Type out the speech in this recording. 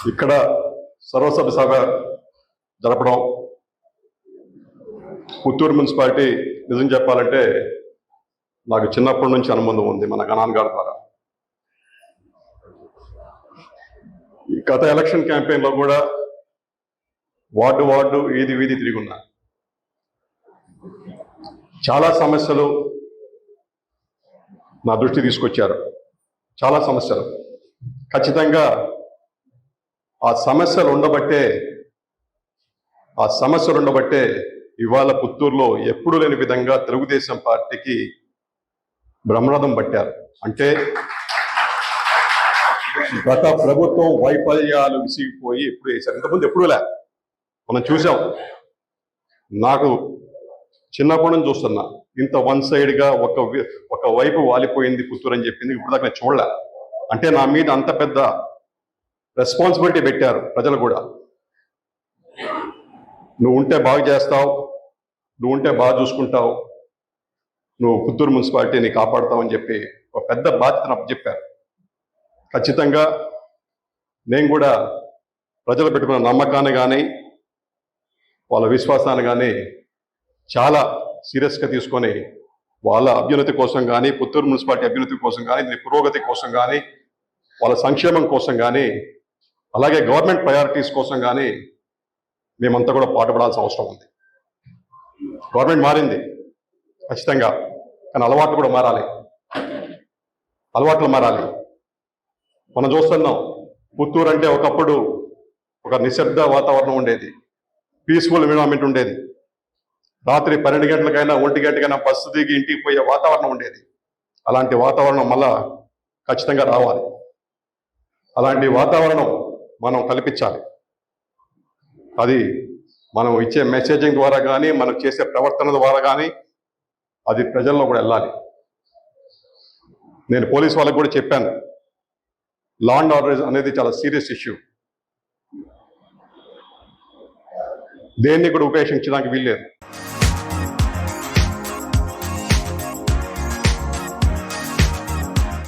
ఇక్కడ సర్వసభ్య సభ జరపడం పుత్తూరు మున్సిపాలిటీ నిజం చెప్పాలంటే నాకు చిన్నప్పటి నుంచి అనుబంధం ఉంది మన గణాన్ గారి ద్వారా. ఈ గత ఎలక్షన్ క్యాంపెయిన్లో కూడా వార్డు వీధి తిరిగి ఉన్నా. చాలా సమస్యలు నా దృష్టి తీసుకొచ్చారు. చాలా సమస్యలు ఖచ్చితంగా ఆ సమస్యలు ఉండబట్టే ఇవాళ పుత్తూరులో ఎప్పుడు లేని విధంగా తెలుగుదేశం పార్టీకి బ్రహ్మరథం పట్టారు. అంటే గత ప్రభుత్వం వైఫల్యాలు విసిగిపోయి ఎప్పుడు వేశారు. ఇంతకుముందు ఎప్పుడు లే, మనం చూసాం. నాకు చిన్నప్పటి నుంచి చూస్తున్నా ఇంత వన్ సైడ్గా ఒక వైపు వాలిపోయింది పుత్తూరు అని చెప్పింది ఇప్పుడు దాకా నేను చూడలే. అంటే నా మీద అంత పెద్ద రెస్పాన్సిబిలిటీ పెట్టారు ప్రజలు కూడా. నువ్వు ఉంటే బాగా చేస్తావు, నువ్వు ఉంటే బాగా చూసుకుంటావు, నువ్వు పుత్తూరు మున్సిపాలిటీని కాపాడుతావు అని చెప్పి ఒక పెద్ద బాధ్యతను చెప్పారు. ఖచ్చితంగా నేను కూడా ప్రజలు పెట్టుకున్న నమ్మకాన్ని కానీ వాళ్ళ విశ్వాసాన్ని కానీ చాలా సీరియస్గా తీసుకొని వాళ్ళ అభ్యున్నతి కోసం కానీ, పుత్తూరు మున్సిపాలిటీ అభ్యున్నతి కోసం కానీ, దీని పురోగతి కోసం కానీ, వాళ్ళ సంక్షేమం కోసం కానీ, అలాగే గవర్నమెంట్ ప్రయారిటీస్ కోసం కానీ మేమంతా కూడా పాటుపడాల్సిన అవసరం ఉంది. గవర్నమెంట్ మారింది ఖచ్చితంగా, కానీ అలవాట్లు కూడా మారాలి. మనం చూస్తున్నాం పుత్తూరు అంటే ఒకప్పుడు ఒక నిశ్శబ్ద వాతావరణం ఉండేది, పీస్ఫుల్ ఎన్విరాన్మెంట్ ఉండేది. రాత్రి 12 గంటలకైనా 1 గంటకైనా బస్సు దిగి ఇంటికి పోయే వాతావరణం ఉండేది. అలాంటి వాతావరణం మళ్ళా ఖచ్చితంగా రావాలి. అలాంటి వాతావరణం మనం కల్పించాలి. అది మనం ఇచ్చే మెసేజింగ్ ద్వారా కానీ, మనం చేసే ప్రవర్తన ద్వారా కానీ అది ప్రజల్లో కూడా వెళ్ళాలి. నేను పోలీస్ వాళ్ళకి కూడా చెప్పాను, లా అండ్ ఆర్డర్ అనేది చాలా సీరియస్ ఇష్యూ. దేన్ని కూడా ఉపేక్షించడానికి వీల్లేదు.